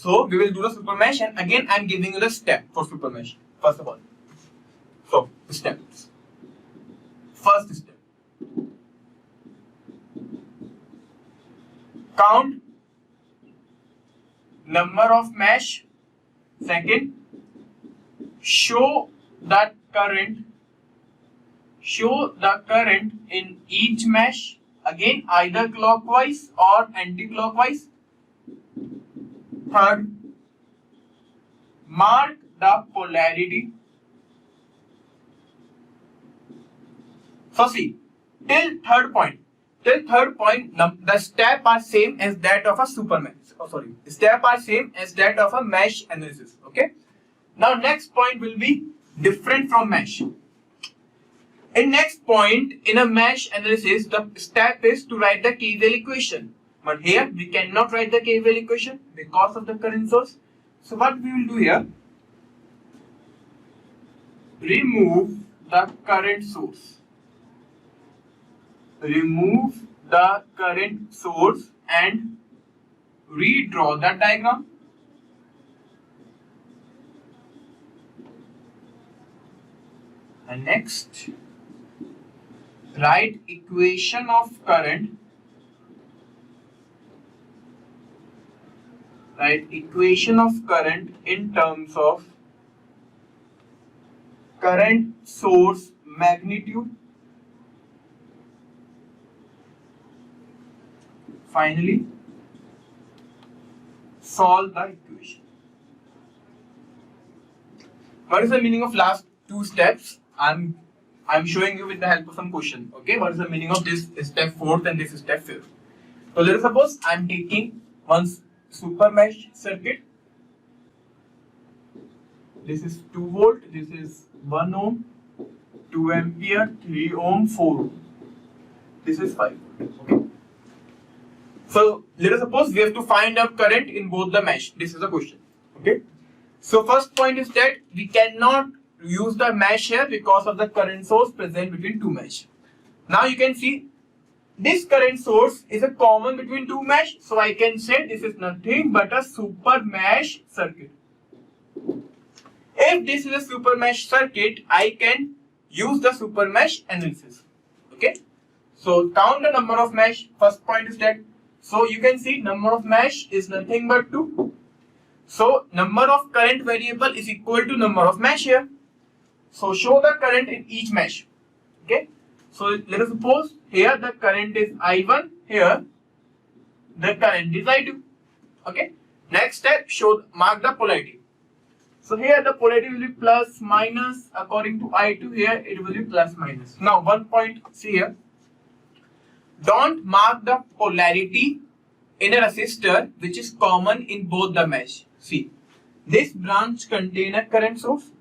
So we will do the super mesh, and again I am giving you the step for super mesh. First of all, so steps. First step, count number of mesh. Second, show the current in each mesh, again either clockwise or anti-clockwise. Third, mark the polarity. So see, till third point, the steps are same as that of a super mesh. Steps are same as that of a mesh analysis. Okay. Now next point will be different from mesh. In next point, in a mesh analysis, the step is to write the KVL equation. But here we cannot write the KVL equation because of the current source. So what we will do here, remove the current source. Remove the current source and redraw the diagram. And next, write equation of current. Write equation of current in terms of current source magnitude. Finally, solve the equation. What is the meaning of last two steps? I'm showing you with the help of some question. Okay, what is the meaning of this step 4th and this step 5th? So let us suppose I'm taking one super mesh circuit. This is 2 volt, this is 1 ohm, 2 ampere, 3 ohm, 4 ohm. This is 5 volt. Okay. So let us suppose we have to find out current in both the mesh. This is the question. Okay. So first point is that we cannot use the mesh here because of the current source present between two mesh. Now you can see this current source is a common between two mesh, so I can say this is nothing but a super mesh circuit. If this is a super mesh circuit, I can use the super mesh analysis. Okay, so count the number of mesh. First point is that, so you can see number of mesh is nothing but 2. So number of current variable is equal to number of mesh here. So show the current in each mesh. Okay. So let us suppose here the current is I1, here the current is I2. Okay. Next step, mark the polarity. So here the polarity will be plus minus, according to I2 here it will be plus minus. Now one point, see here. Don't mark the polarity in a resistor which is common in both the mesh. See, this branch contains a current source.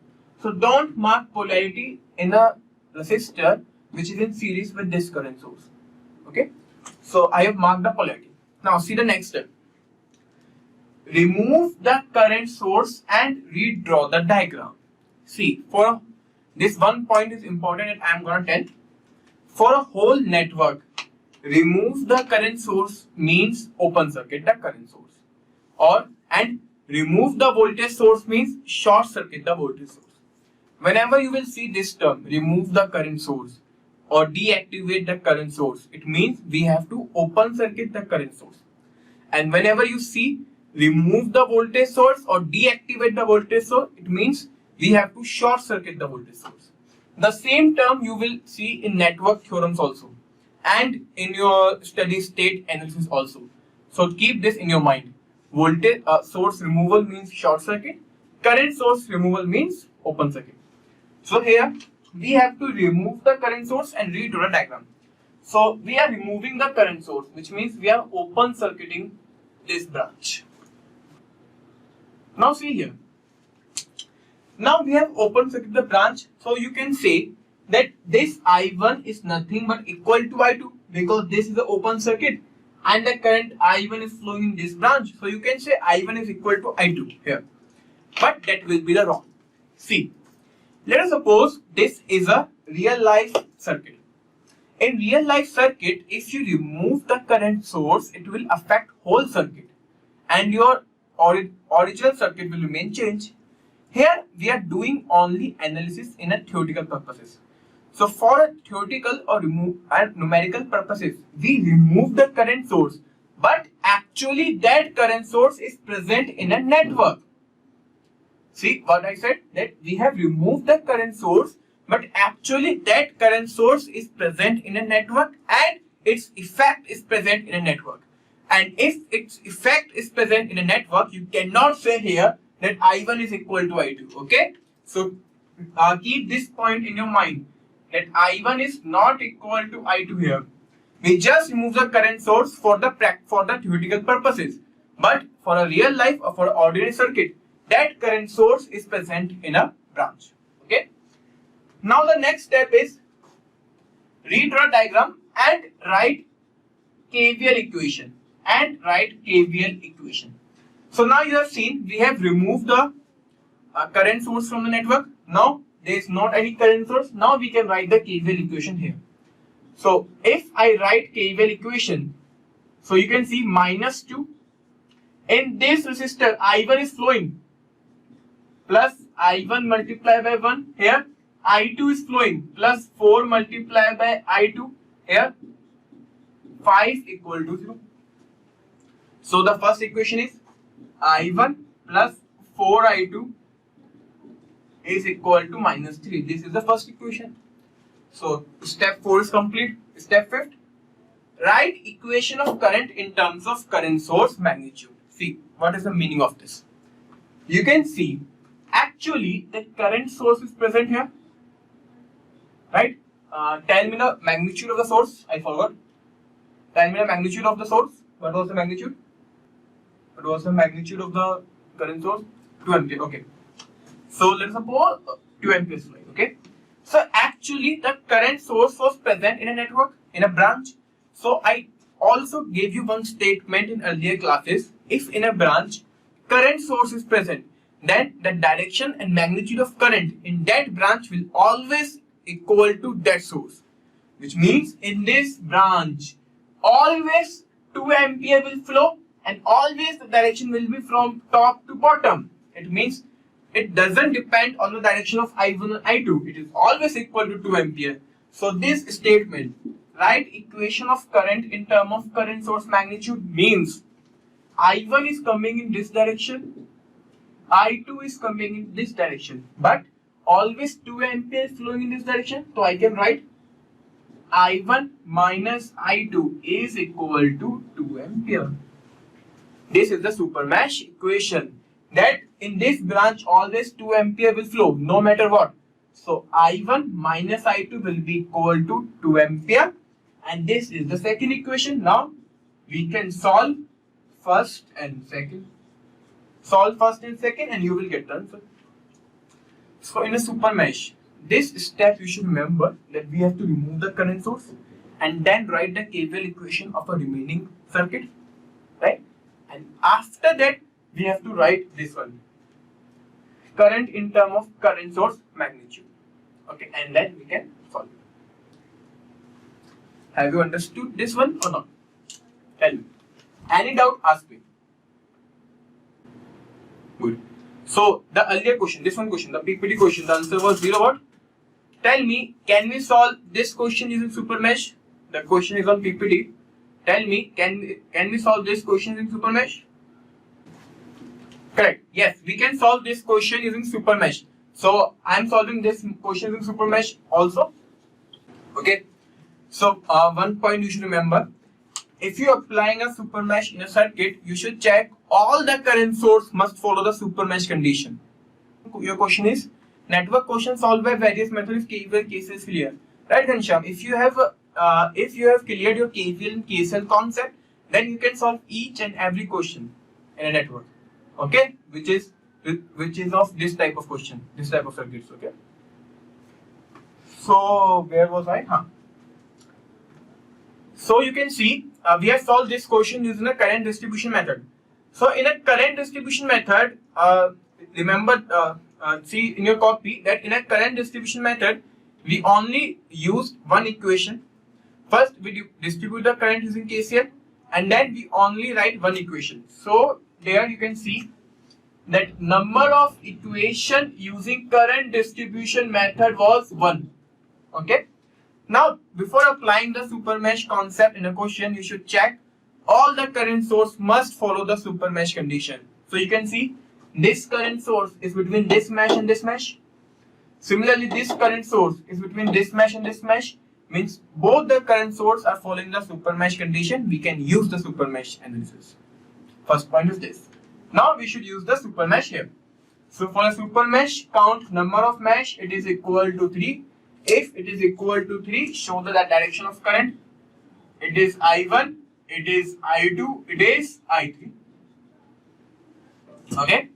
So don't mark polarity in a resistor which is in series with this current source. Okay. So I have marked the polarity. Now see the next step. Remove the current source and redraw the diagram. See, for this one point is important and I am going to tell. For a whole network, remove the current source means open circuit the current source. And remove the voltage source means short circuit the voltage source. Whenever you will see this term, remove the current source or deactivate the current source, it means we have to open circuit the current source. And whenever you see remove the voltage source or deactivate the voltage source, it means we have to short circuit the voltage source. The same term you will see in network theorems also and in your steady state analysis also. So keep this in your mind. Voltage source removal means short circuit, current source removal means open circuit. So here we have to remove the current source and redraw the diagram. So we are removing the current source, which means we are open circuiting this branch. Now see here. Now we have open circuit the branch. So you can say that this I1 is nothing but equal to I2 because this is the open circuit and the current I1 is flowing in this branch. So you can say I1 is equal to I2 here. But that will be the wrong. See. Let us suppose this is a real life circuit. In real life circuit, if you remove the current source, it will affect whole circuit and your original circuit will remain changed. Here we are doing only analysis in a theoretical purposes. So for a theoretical or numerical purposes, we remove the current source, but actually that current source is present in a network. See what I said, that we have removed the current source, but actually that current source is present in a network and its effect is present in a network. And if its effect is present in a network, you cannot say here that I1 is equal to I2. Okay, so keep this point in your mind, that I1 is not equal to I2 here. We just remove the current source for the theoretical purposes, but for a real life or for an ordinary circuit, that current source is present in a branch. Okay. Now the next step is redraw diagram and write KVL equation. So now you have seen we have removed the current source from the network. Now there is not any current source. Now we can write the KVL equation here. So if I write KVL equation, so you can see -2. In this resistor, I1 is flowing, plus I1 multiplied by 1. Here I2 is flowing, plus 4 multiplied by I2. Here 5 equal to 0. So the first equation is I1 plus 4I2 is equal to -3. This is the first equation. So step 4 is complete. Step 5, write equation of current in terms of current source magnitude. See what is the meaning of this. You can see actually the current source is present here, right? Tell me the magnitude of the source. I forgot. Tell me the magnitude of the source. What was the magnitude? What was the magnitude of the current source? 2 ampere. Okay. So let's suppose 2 amperes flowing. Okay. So actually the current source was present in a network, in a branch. So I also gave you one statement in earlier classes. If in a branch current source is present, then the direction and magnitude of current in that branch will always equal to that source. Which means in this branch always 2 ampere will flow and always the direction will be from top to bottom. It means it doesn't depend on the direction of I1 and I2. It is always equal to 2 ampere. So this statement, write equation of current in terms of current source magnitude, means I1 is coming in this direction, I2 is coming in this direction, but always 2 ampere is flowing in this direction. So I can write I1 minus I2 is equal to 2 ampere. This is the supermesh equation, that in this branch always 2 ampere will flow no matter what. So I1 minus I2 will be equal to 2 ampere, and this is the second equation. Now we can solve first and second. Solve first and second and you will get the answer. So in a supermesh, this step you should remember that we have to remove the current source and then write the KVL equation of a remaining circuit, right? And after that we have to write this one, current in terms of current source magnitude. Okay, and then we can solve it. Have you understood this one or not? Tell me. Any doubt, ask me. Good. So the earlier question, this one question, the PPT question, the answer was 0 what? Tell me, can we solve this question using supermesh? The question is on PPT. Tell me, can we solve this question using supermesh? Correct. Yes, we can solve this question using supermesh. So I am solving this question using supermesh also. Okay. So one point you should remember: if you are applying a supermesh in a circuit, you should check all the current source must follow the supermesh condition. Your question is network question solved by various methods if KVL case is clear. Right, Ghanshyam? If you have cleared your KVL and KCL concept, then you can solve each and every question in a network. Okay, which is of this type of question, this type of circuits. Okay. So where was I? So you can see we have solved this question using a current distribution method. So in a current distribution method, remember, see in your copy that in a current distribution method, we only use one equation. First, we distribute the current using KCL, and then we only write one equation. So there you can see that number of equation using current distribution method was 1. Okay. Now, before applying the super mesh concept in a question, you should check all the current source must follow the super mesh condition. So you can see this current source is between this mesh and this mesh. Similarly, this current source is between this mesh and this mesh. Means both the current source are following the super mesh condition. We can use the super mesh analysis. First point is this. Now we should use the super mesh here. So for a super mesh, count number of mesh. It is equal to 3. If it is equal to 3, show the direction of current. It is I1, it is I2, it is I3. Okay.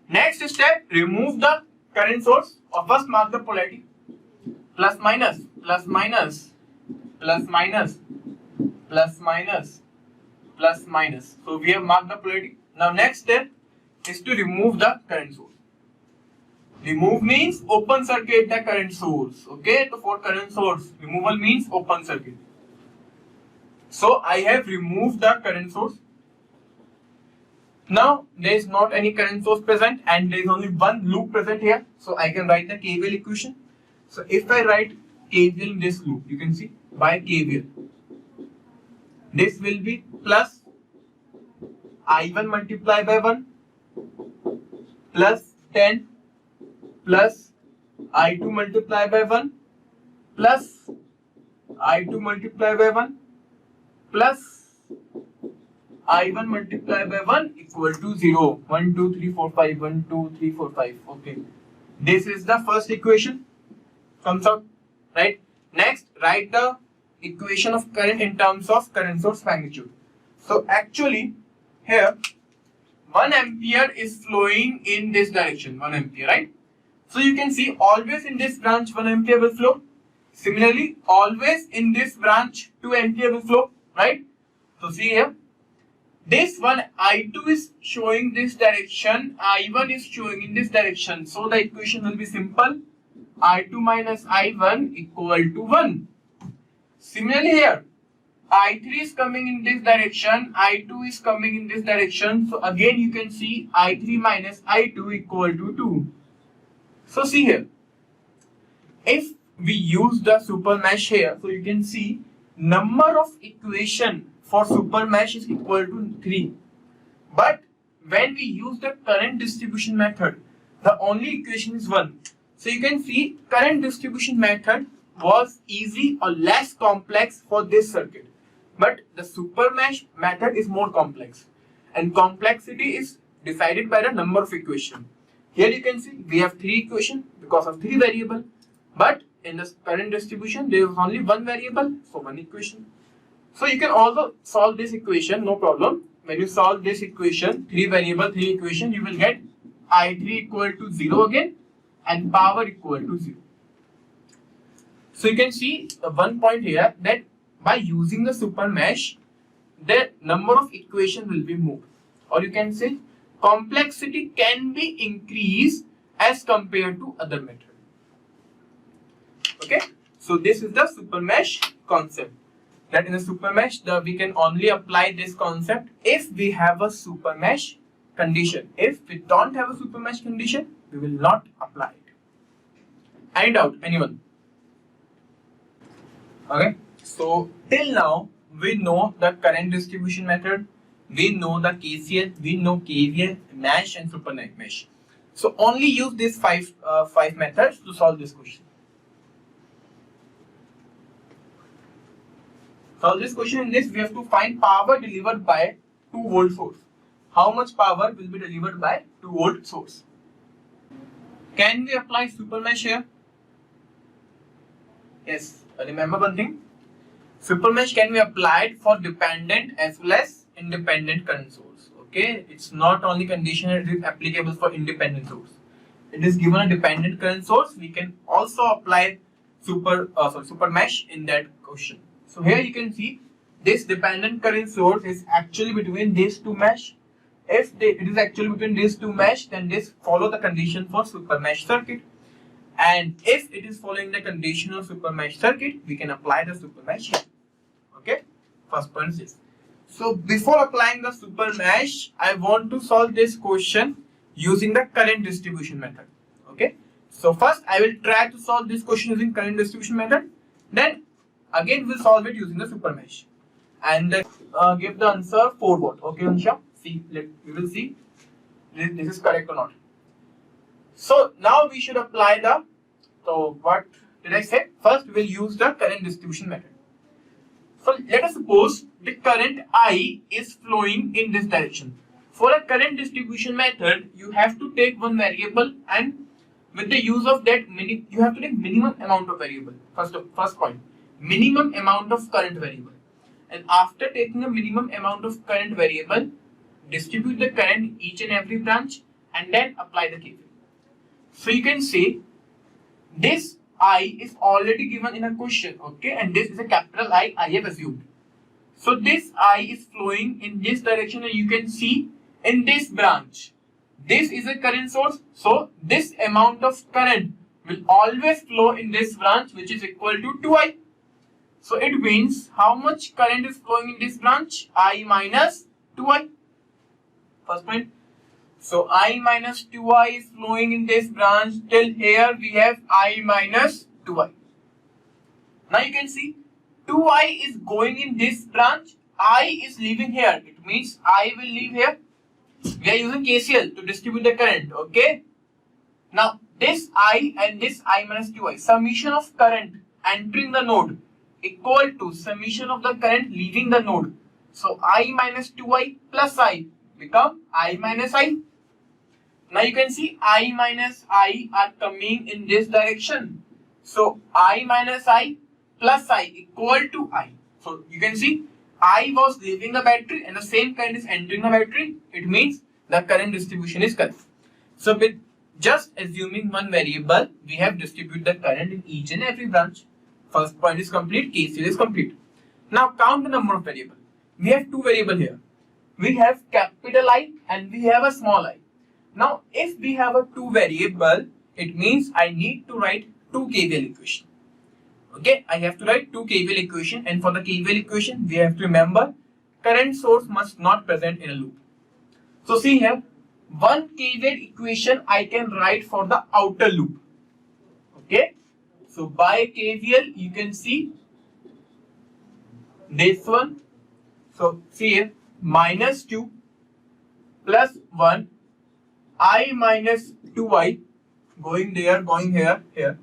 Next step, remove the current source, or first mark the polarity. Plus minus, plus minus, plus minus, plus minus, plus minus. So we have marked the polarity. Now next step is to remove the current source. Remove means open circuit the current source. Okay, so for current source, removal means open circuit. So I have removed the current source. Now there is not any current source present and there is only one loop present here. So I can write the KVL equation. So if I write KVL in this loop, you can see by KVL, this will be plus I1 multiplied by 1 plus 10 plus I2 multiplied by 1 plus I2 multiplied by 1 plus I1 multiplied by 1 equal to 0. 1, 2, 3, 4, 5. 1, 2, 3, 4, 5. Okay. This is the first equation. Comes out. Right. Next, write the equation of current in terms of current source magnitude. So actually, here 1 ampere is flowing in this direction. 1 ampere, right? So you can see always in this branch 1 ampere will flow. Similarly, always in this branch 2 ampere will flow, right? So see here, this one I2 is showing this direction, I1 is showing in this direction. So the equation will be simple. I2 minus I1 equal to 1. Similarly here, I3 is coming in this direction, I2 is coming in this direction. So again you can see I3 minus I2 equal to 2. So see here, if we use the super mesh here, so you can see number of equation for super mesh is equal to 3. But when we use the current distribution method, the only equation is 1. So you can see current distribution method was easy or less complex for this circuit. But the super mesh method is more complex. And complexity is decided by the number of equation. Here you can see we have 3 equations because of 3 variables. But in the current distribution there is only 1 variable, so 1 equation. So you can also solve this equation, no problem. When you solve this equation, 3 variable, 3 equation, you will get I3 equal to 0 again and power equal to 0. So you can see one point here that by using the super mesh, the number of equations will be moved. Or you can say complexity can be increased as compared to other method. Okay, so this is the super mesh concept. That in a super mesh, we can only apply this concept if we have a super mesh condition. If we don't have a super mesh condition, we will not apply it. Any doubt? Anyone? Okay, so till now we know the current distribution method, we know the KCL, we know KVL, mesh and super mesh. So only use these five methods to solve this question. Solve this question in this, we have to find power delivered by 2 volt source. How much power will be delivered by 2 volt source? Can we apply super mesh here? Yes, remember one thing. Super mesh can be applied for dependent as well as independent current source. Okay, it's not only condition, it is applicable for independent source. It is given a dependent current source, we can also apply super mesh in that question. So here you can see this dependent current source is actually between these 2 mesh. If it is actually between these 2 mesh, then this follow the condition for super mesh circuit. And if it is following the condition of super mesh circuit, we can apply the super mesh here. Okay, first point is this. So before applying the super mesh, I want to solve this question using the current distribution method. Okay. So first I will try to solve this question using current distribution method. Then again we'll solve it using the super mesh. And give the answer 4 volt. Okay, Ansha? See, we will see this is correct or not. So now we should apply the, so what did I say? First we will use the current distribution method. So let us suppose the current I is flowing in this direction. For a current distribution method, you have to take one variable, and with the use of that, you have to take minimum amount of variable. First point, minimum amount of current variable. And after taking a minimum amount of current variable, distribute the current in each and every branch and then apply the KVL. So you can say this I is already given in a question, okay, and this is a capital I have assumed. So this I is flowing in this direction, and you can see in this branch, this is a current source, so this amount of current will always flow in this branch, which is equal to 2I. So it means how much current is flowing in this branch? I minus 2I. First point. So I minus 2I is flowing in this branch. Till here we have I minus 2I. Now you can see 2I is going in this branch. I is leaving here. It means I will leave here. We are using KCL to distribute the current. Okay. Now this I and this I minus 2I. Summation of current entering the node equal to summation of the current leaving the node. So I minus 2I plus I become I minus I. Now you can see I minus I are coming in this direction. So I minus I plus I equal to I. So you can see I was leaving the battery and the same current is entering the battery. It means the current distribution is correct. So with just assuming one variable, we have distributed the current in each and every branch. First point is complete, KCL is complete. Now count the number of variables. We have two variables here. We have capital I and we have a small I. Now if we have a two variable, it means I need to write two KVL equation. Okay, I have to write two KVL equation, and for the KVL equation we have to remember current source must not present in a loop. So see here, one KVL equation I can write for the outer loop. Okay, so by KVL you can see this one. So see here, minus 2 plus 1 I minus 2I going there, going here, here.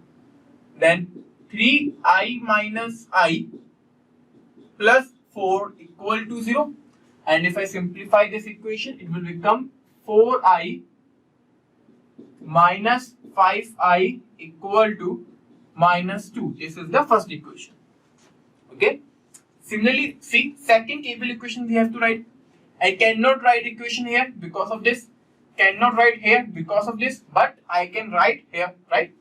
Then 3I minus I plus 4 equal to 0. And if I simplify this equation, it will become 4I minus 5I equal to minus 2. This is the first equation. Okay. Similarly, see, second KVL equation we have to write. I cannot write equation here because of this. Cannot write here because of this, but I can write here, right?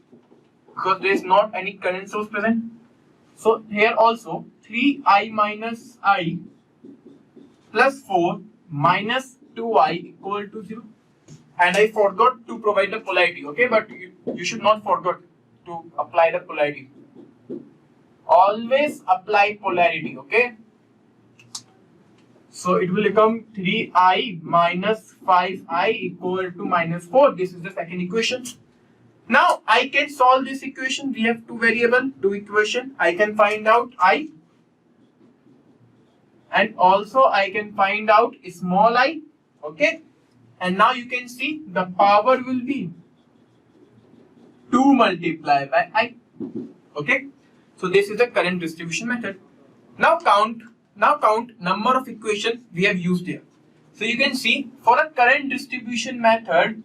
Because there is not any current source present. So here also 3I minus I plus 4 minus 2I equal to 0. And I forgot to provide the polarity, okay? But you should not forget to apply the polarity. Always apply polarity, okay? So it will become 3I minus 5I equal to minus 4. This is the second equation. Now I can solve this equation. We have two variable, two equation. I can find out I, and also I can find out small I. Okay. And now you can see the power will be 2 multiplied by I. Okay. So this is the current distribution method. Now count number of equations we have used here. So you can see for a current distribution method,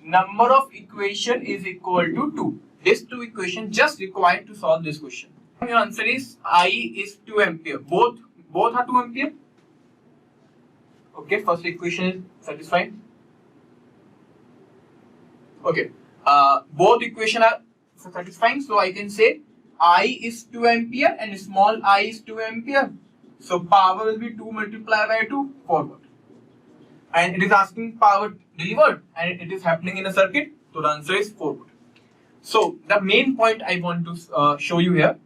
number of equation is equal to 2. These two equations just required to solve this question. Your answer is I is 2 ampere. Both are 2 ampere. Okay, first equation is satisfied. Okay, both equations are satisfying. So I can say I is 2 ampere and small I is 2 ampere. So power will be 2 multiplied by 2, 4 volt. And it is asking power delivered, and it is happening in a circuit. So the answer is 4 volt. So the main point I want to show you here,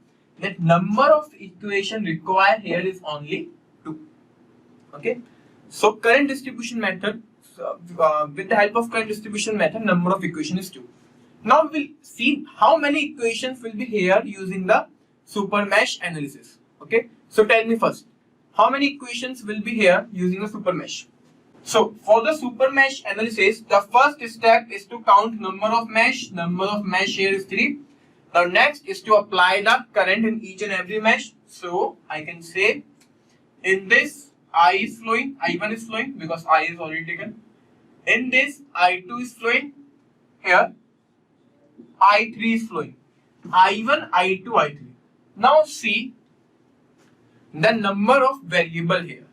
that number of equation required here is only 2. Okay, so current distribution method, with the help of current distribution method, number of equation is 2. Now we'll see how many equations will be here using the super mesh analysis. Okay, so tell me first, how many equations will be here using the super mesh? So for the super mesh analysis, the first step is to count number of mesh. Number of mesh here is 3. Now next is to apply the current in each and every mesh. So I can say in this I is flowing, I1 is flowing because I is already taken. In this I2 is flowing. Here I3 is flowing. I1, I2, I3. Now see the number of variable here.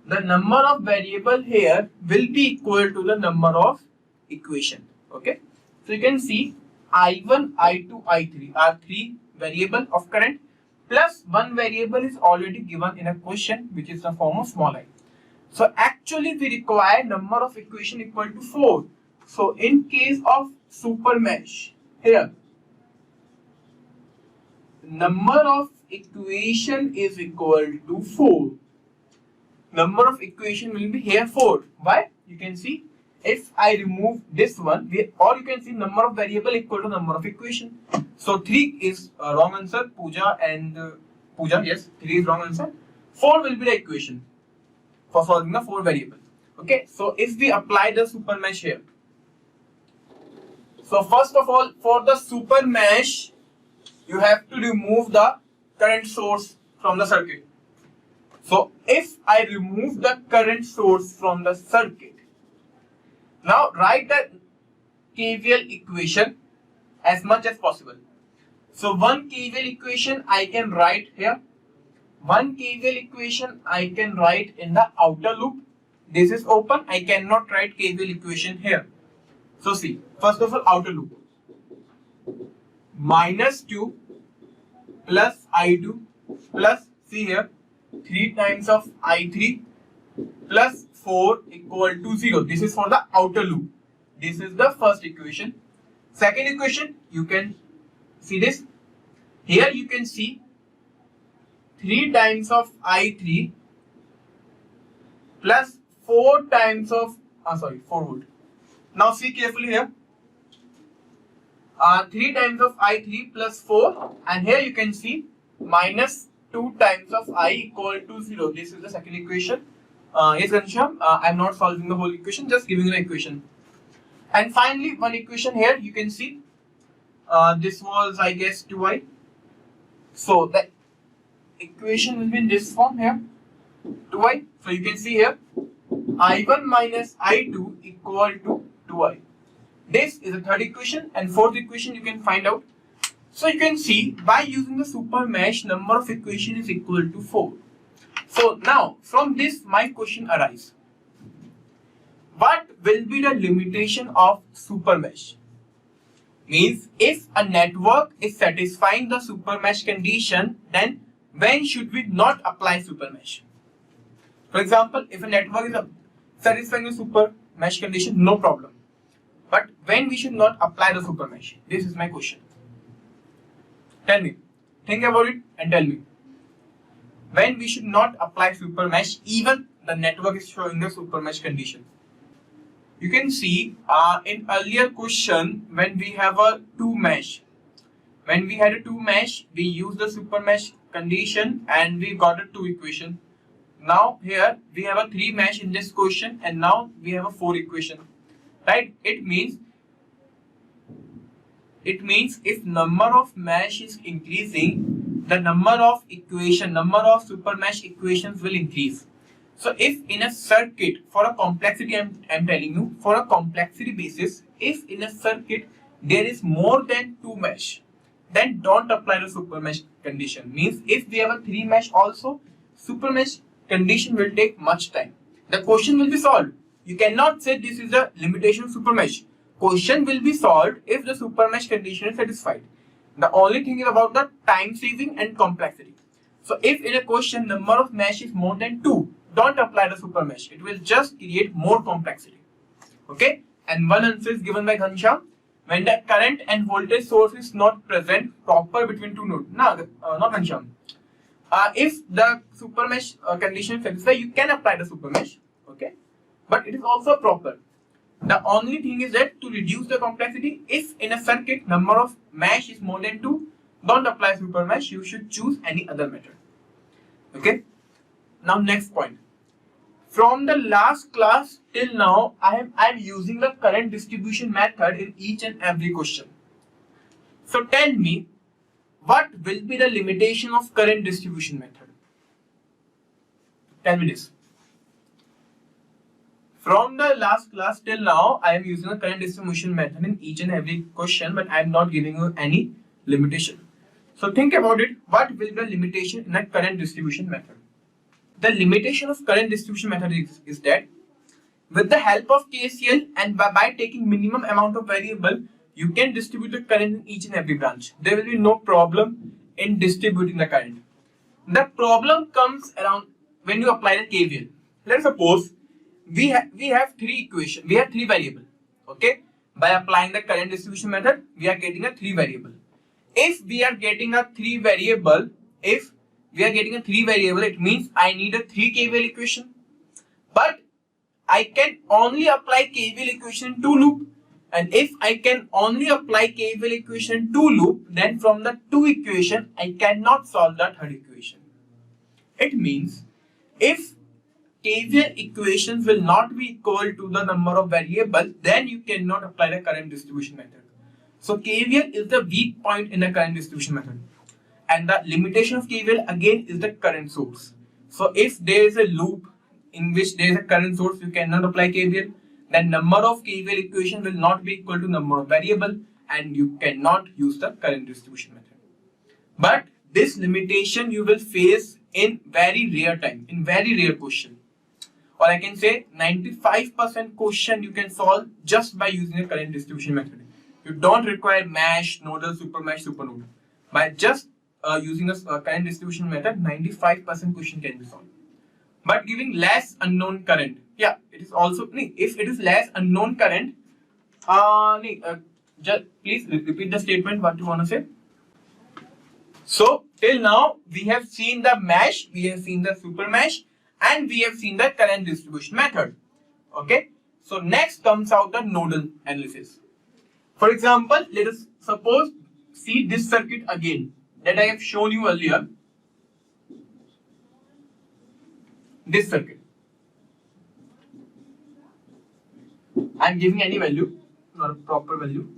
The number of variable here will be equal to the number of equation. Okay. So you can see I1, I2, I3 are 3 variable of current, plus 1 variable is already given in a question, which is the form of small I. So actually we require number of equation equal to 4. So in case of super mesh, here number of equation is equal to 4. Number of equation will be here 4. Why? You can see if I remove this one, or you can see number of variable equal to number of equation. So 3 is wrong answer, Pooja and Pooja, yes, 3 is wrong answer. 4 will be the equation for solving the 4 variable. Okay, so if we apply the super mesh here, so first of all, for the super mesh, you have to remove the current source from the circuit. So if I remove the current source from the circuit, now write the KVL equation as much as possible. So one KVL equation I can write here. One KVL equation I can write in the outer loop. This is open. I cannot write KVL equation here. So see, first of all, outer loop. Minus 2 plus I2 plus, see here, 3 times of I3 plus 4 equal to 0. This is for the outer loop. This is the first equation. Second equation, you can see this. Here you can see 3 times of I3 plus 4 times of, 4 volt. Now see carefully here. 3 times of I3 plus 4, and here you can see minus 2 times of I equal to 0. This is the second equation. Yes, Ghanshyam, I'm not solving the whole equation, just giving you the equation. And finally, one equation here, you can see this was, I guess, 2i. So the equation will be in this form here, 2i. So you can see here, I1 minus I2 equal to 2i. This is the third equation, and fourth equation you can find out. So you can see by using the super mesh, number of equation is equal to 4. So now from this my question arises. What will be the limitation of super mesh? Means if a network is satisfying the super mesh condition, then when should we not apply super mesh? For example, if a network is satisfying the super mesh condition, no problem. But when we should not apply the super mesh? This is my question. Tell me. Think about it and tell me. When we should not apply super mesh, even the network is showing the super mesh condition. You can see in earlier question, when we have a 2 mesh. When we had a 2 mesh, we used the super mesh condition and we got a 2 equation. Now here we have a 3 mesh in this question, and now we have a 4 equation. Right? It means if number of mesh is increasing, the number of super mesh equations will increase. So if in a circuit, for a complexity, I'm telling you, for a complexity basis, if in a circuit there is more than 2 mesh, then don't apply the super mesh condition. Means if we have a 3 mesh also, super mesh condition will take much time. The question will be solved. You cannot say this is a limitation of super mesh. Question will be solved if the super mesh condition is satisfied. The only thing is about the time saving and complexity. So if in a question number of mesh is more than 2, don't apply the super mesh. It will just create more complexity. Okay? And one answer is given by Ghanshyam. When the current and voltage source is not present proper between two nodes. No, not Ghanshyam. if the super mesh condition is satisfied, you can apply the super mesh. Okay, but it is also proper. The only thing is that to reduce the complexity, if in a circuit number of mesh is more than 2, don't apply super mesh. You should choose any other method. Okay. Now next point. From the last class till now, I'm using the current distribution method in each and every question. So tell me, what will be the limitation of current distribution method? Tell me this. From the last class till now, I am using the current distribution method in each and every question, but I am not giving you any limitation. So think about it. What will be the limitation in a current distribution method? The limitation of current distribution method is that with the help of KCL and by taking minimum amount of variable, you can distribute the current in each and every branch. There will be no problem in distributing the current. The problem comes around when you apply the KVL. Let's suppose we have three equations. We have three variables. Okay. By applying the current distribution method, we are getting a three variable. If we are getting a three variable, it means I need a 3 KVL equation. But I can only apply KVL equation in 2 loop. And if I can only apply KVL equation in 2 loop, then from the 2 equation, I cannot solve the third equation. It means if KVL equations will not be equal to the number of variables, then you cannot apply the current distribution method. So KVL is the weak point in the current distribution method. And the limitation of KVL again is the current source. So if there is a loop in which there is a current source, you cannot apply KVL. Then number of KVL equation will not be equal to number of variable, and you cannot use the current distribution method. But this limitation you will face in very rare time, in very rare question. Or I can say 95% question you can solve just by using the current distribution method. You don't require mesh, nodal, super mesh, super node. By just using the current distribution method, 95% question can be solved. But giving less unknown current, yeah, it is also, if it is less unknown current, just please repeat the statement what you want to say. So till now we have seen the mesh, we have seen the super mesh, and we have seen the current distribution method. Okay, so next comes out the nodal analysis. For example, let us suppose see this circuit again that I have shown you earlier. This circuit, I am giving any value, not a proper value.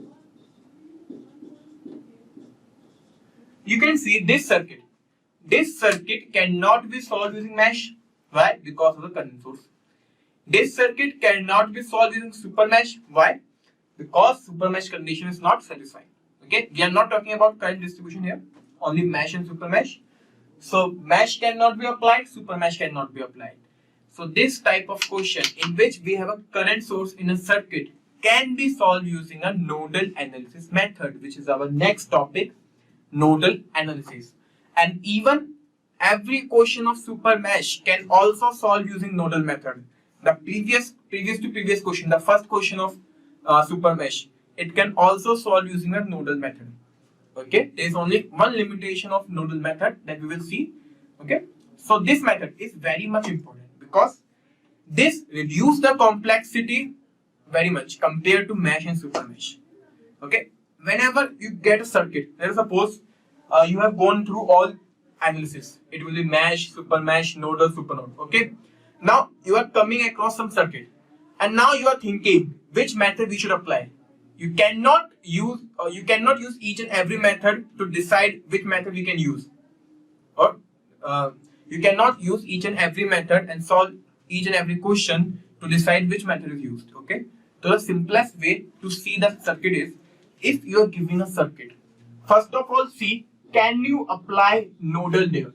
You can see this circuit. This circuit cannot be solved using mesh. Why? Because of the current source. This circuit cannot be solved using super mesh. Why? Because super mesh condition is not satisfied. Okay, we are not talking about current distribution here, only mesh and super mesh. So mesh cannot be applied, super mesh cannot be applied. So this type of question in which we have a current source in a circuit can be solved using a nodal analysis method, which is our next topic, nodal analysis. And even every question of super mesh can also solve using nodal method. The previous question, the first question of super mesh, it can also solve using a nodal method. Okay, there is only one limitation of nodal method that we will see. Okay, so this method is very much important because this reduces the complexity very much compared to mesh and super mesh. Okay, whenever you get a circuit, let us suppose you have gone through all analysis. It will be mesh, super mesh, nodal, super node. Okay, now you are coming across some circuit, and now you are thinking which method we should apply. You cannot use each and every method to decide which method we can use, or you cannot use each and every method and solve each and every question to decide which method is used. Okay, so the simplest way to see the circuit is, if you are given a circuit, first of all see, can you apply nodal there?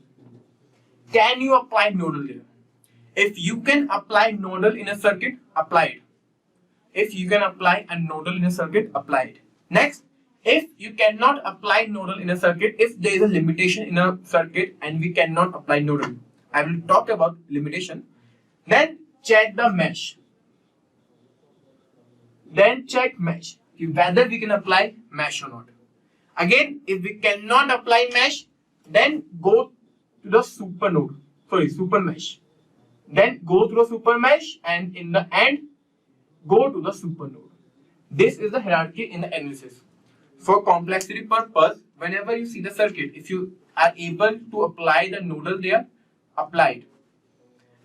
Can you apply nodal there? If you can apply nodal in a circuit, apply it. If you can apply a nodal in a circuit, apply it. Next, if you cannot apply nodal in a circuit, if there is a limitation in a circuit and we cannot apply nodal, I will talk about limitation. Then check the mesh. Then check mesh, whether we can apply mesh or not. Again, if we cannot apply mesh, then go to the super mesh. Then go through a super mesh, and in the end, go to the super node. This is the hierarchy in the analysis. For complexity purpose, whenever you see the circuit, if you are able to apply the nodal there, apply it.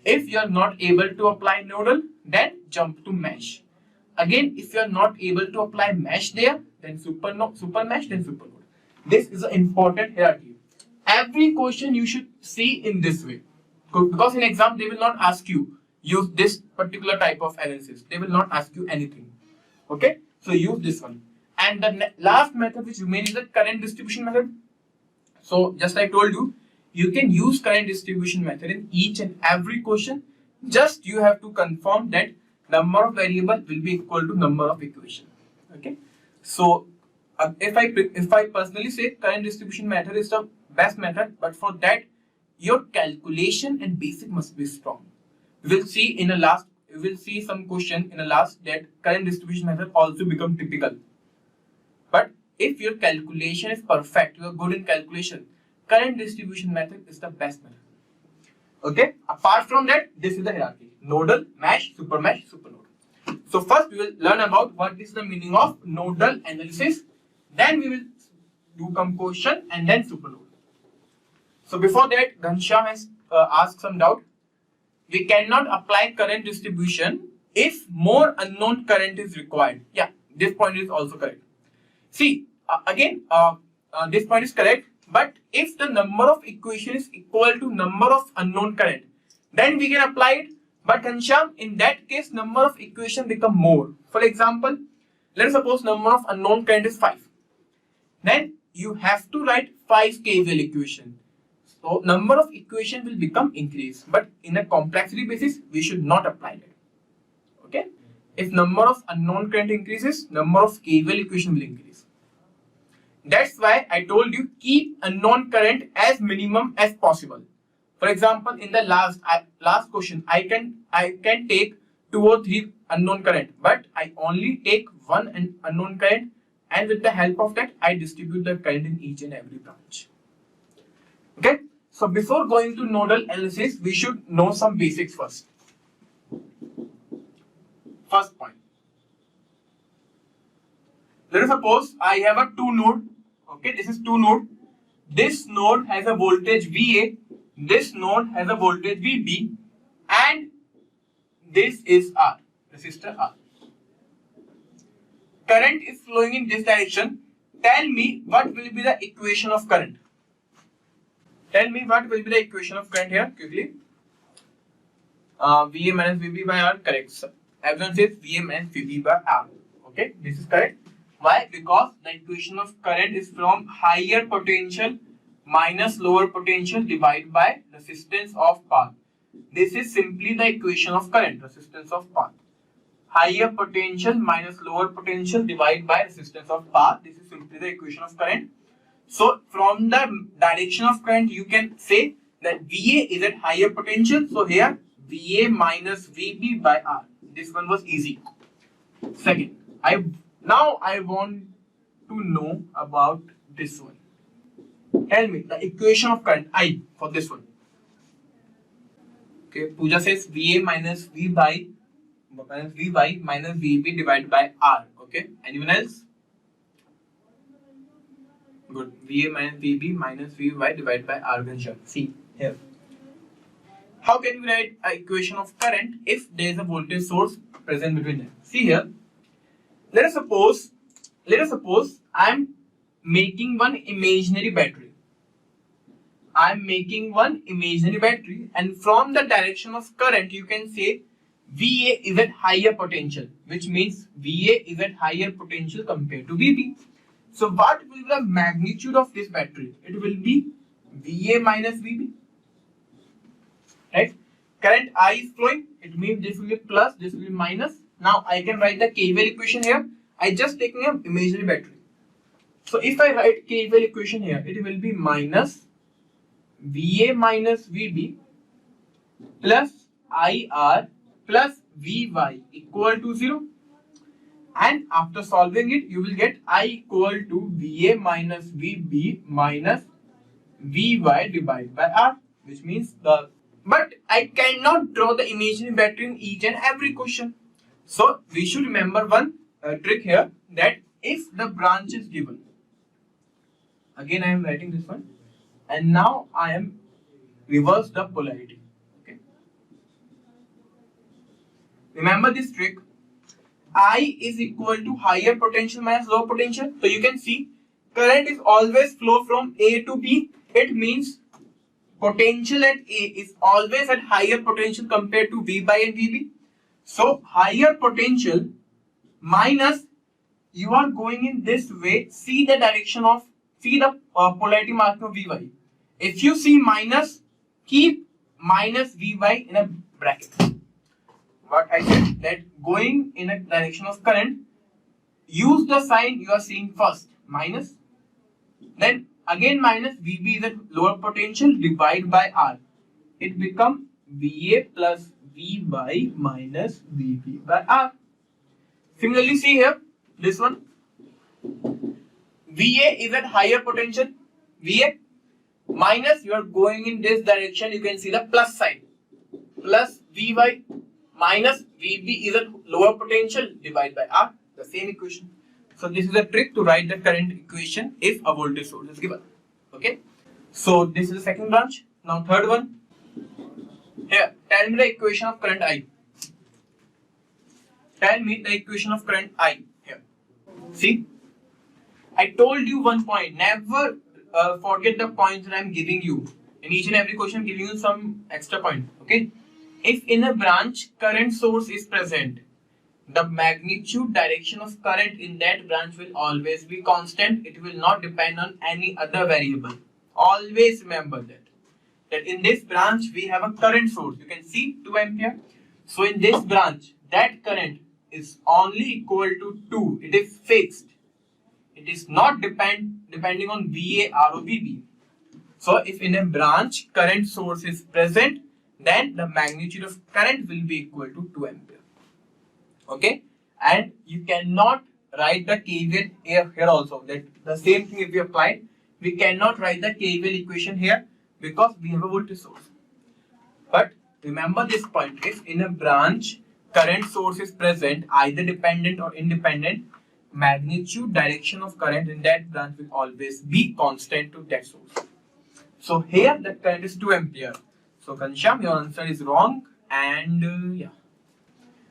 If you are not able to apply nodal, then jump to mesh. Again, if you are not able to apply mesh there, then super mesh, then super node. This is an important hierarchy. Every question you should see in this way, because in exam they will not ask you use this particular type of analysis. They will not ask you anything. Okay, so use this one. And the last method which remains is the current distribution method. So just I told you, you can use current distribution method in each and every question. Just you have to confirm that number of variable will be equal to number of equation. Okay, so if I personally say current distribution method is the best method, but for that your calculation and basic must be strong. We will see in the last, we will see some question in the last that current distribution method also become typical. But if your calculation is perfect, you are good in calculation, current distribution method is the best method. Okay, apart from that, this is the hierarchy: nodal, mesh, super node. So first we will learn about what is the meaning of nodal analysis, then we will do composition and then super node. So before that, Ghanshyam has asked some doubt. We cannot apply current distribution if more unknown current is required. Yeah, this point is also correct. See, again, this point is correct, but if the number of equation is equal to number of unknown current, then we can apply it. But Ghanshyam, in that case, number of equation become more. For example, let us suppose number of unknown current is 5. Then you have to write 5 KVL equation. So number of equation will become increase, but in a complexity basis, we should not apply that. Okay? If number of unknown current increases, number of KVL equation will increase. That's why I told you keep unknown current as minimum as possible. For example, in the last question, I can take 2 or 3 unknown current, but I only take 1 unknown current, and with the help of that, I distribute the current in each and every branch. Okay. So before going to nodal analysis, we should know some basics first. First point. Let us suppose I have a 2 node. Okay, this is 2 node. This node has a voltage VA. This node has a voltage VB, and this is R, resistor R. Current is flowing in this direction. Tell me what will be the equation of current. Tell me what will be the equation of current here quickly. VA minus VB by R, correct, sir. Everyone says VA minus VB by R. Okay, this is correct. Why? Because the equation of current is from higher potential minus lower potential divided by resistance of path. This is simply the equation of current, resistance of path. Higher potential minus lower potential divided by resistance of path. This is simply the equation of current. So from the direction of current, you can say that VA is at higher potential. So here VA minus VB by R. This one was easy. Second, now I want to know about this one. Tell me the equation of current I for this one. Okay, Pooja says VA minus V by minus VB divided by R. Okay, anyone else? Good. VA minus VB minus VY divided by R. See here. How can we write an equation of current if there is a voltage source present between them? See here. Let us suppose I am making one imaginary battery. And from the direction of current, you can say VA is at higher potential, which means VA is at higher potential compared to VB. So what will be the magnitude of this battery? It will be VA minus VB. Right? Current I is flowing. It means this will be plus, this will be minus. Now I can write the KVL equation here. I just taking an imaginary battery. So if I write KVL equation here, it will be minus VA minus VB plus IR plus VY equal to 0. And after solving it, you will get I equal to VA minus VB minus VY divided by R. which means but I cannot draw the imaginary battery in each and every question. So we should remember one trick here, that if the branch is given, again I am writing this one, and now I am reverse the polarity. Okay. Remember this trick. I is equal to higher potential minus lower potential. So you can see current is always flow from A to B. It means potential at A is always at higher potential compared to V by and VB. So higher potential minus, you are going in this way, see the direction of, see the polarity marking of Vy. If you see minus, keep minus Vy in a bracket. What I said, that going in a direction of current, use the sign you are seeing first, minus, then again minus, VB is at lower potential, divide by R. It becomes VA plus Vy minus VB by R. Similarly, see here, this one, VA is at higher potential, VA minus, you are going in this direction, you can see the plus sign, plus Vy minus VB is at lower potential, divide by R, the same equation. So this is a trick to write the current equation if a voltage source is given. Okay. So this is the second branch. Now third one. Here, tell me the equation of current I. Tell me the equation of current I. Here. See, I told you one point. Never forget the points that I am giving you. In each and every question, I am giving you some extra point. Okay. If in a branch current source is present, the magnitude direction of current in that branch will always be constant. It will not depend on any other variable. Always remember that in this branch we have a current source. You can see 2 ampere. So in this branch, that current is only equal to 2. It is fixed. It is not depending on VA, R or VB. So if in a branch current source is present, then the magnitude of current will be equal to 2 ampere. Okay, and you cannot write the KVL here also. That the same thing if we apply, we cannot write the KVL equation here because we have a voltage source. But remember this point: if in a branch current source is present, either dependent or independent, magnitude direction of current in that branch will always be constant to that source. So here the current is 2 ampere. So Kansham, your answer is wrong, and yeah,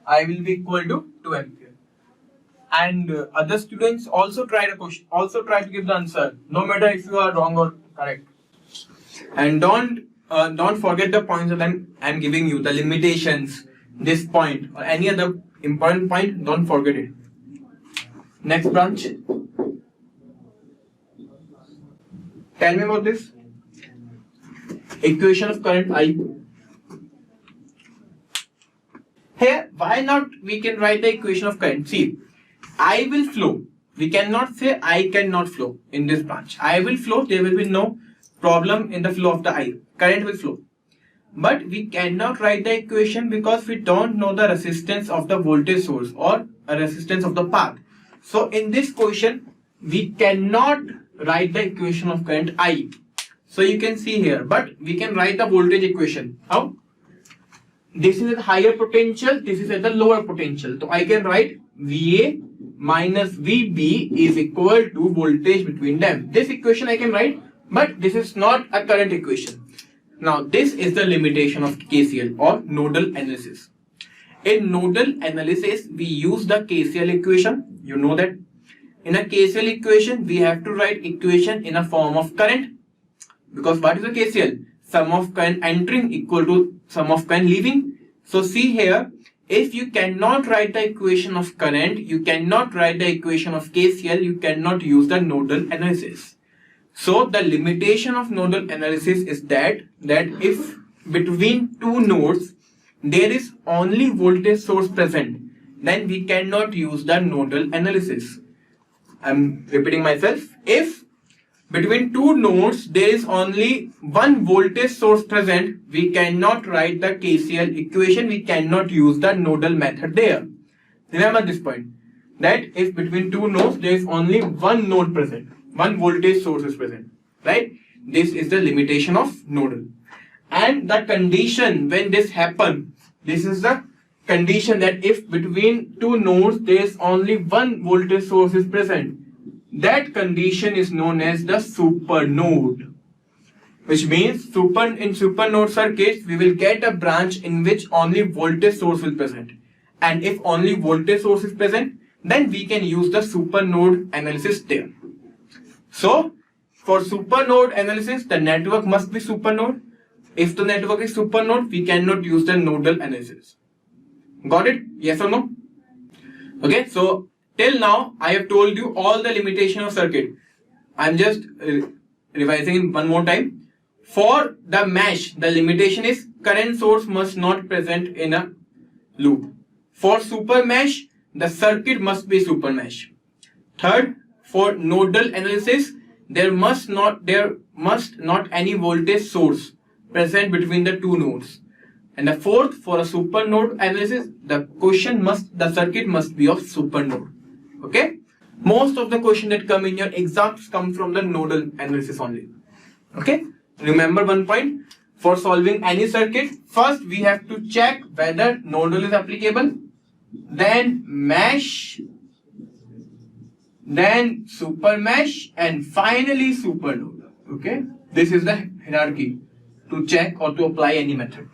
I will be equal to 2 ampere. And other students also try the question, also try to give the answer, no matter if you are wrong or correct. And don't forget the points that I'm giving you, the limitations, this point or any other important point. Don't forget it. Next branch. Tell me about this. Equation of current I. Here, why not we can write the equation of current? See, I will flow. We cannot say I cannot flow in this branch. I will flow. There will be no problem in the flow of the I. Current will flow. But we cannot write the equation because we don't know the resistance of the voltage source or a resistance of the path. So in this question, we cannot write the equation of current I. So you can see here, but we can write the voltage equation. How? This is at higher potential, this is at the lower potential. So I can write VA minus VB is equal to voltage between them. This equation I can write, but this is not a current equation. Now this is the limitation of KCL or nodal analysis. In nodal analysis, we use the KCL equation. You know that in a KCL equation, we have to write equation in a form of current. Because what is the KCL? Sum of current entering equal to sum of current leaving. So see here, if you cannot write the equation of current, you cannot write the equation of KCL, you cannot use the nodal analysis. So the limitation of nodal analysis is that if between two nodes there is only voltage source present, then we cannot use the nodal analysis. I'm repeating myself. If between two nodes there is only one voltage source present, we cannot write the KCL equation, we cannot use the nodal method there. Remember this point, that if between two nodes there is only one node present, one voltage source is present, right? This is the limitation of nodal. And the condition when this happens, this is the condition that if between two nodes there is only one voltage source is present, that condition is known as the supernode. Which means in supernode circuits we will get a branch in which only voltage source will present. And if only voltage source is present, then we can use the supernode analysis there. So for supernode analysis, the network must be supernode. If the network is supernode, we cannot use the nodal analysis. Got it? Yes or no? Okay, so till now I have told you all the limitation of circuit. I'm just revising it one more time. For the mesh, the limitation is current source must not present in a loop. For super mesh, the circuit must be super mesh. Third, for nodal analysis, there must not any voltage source present between the two nodes. And the fourth, for a supernode analysis, the circuit must be of supernode. Okay? Most of the questions that come in your exams come from the nodal analysis only. Okay? Remember one point, for solving any circuit, first we have to check whether nodal is applicable, then mesh, then super mesh, and finally supernode. Okay, this is the hierarchy to check or to apply any method.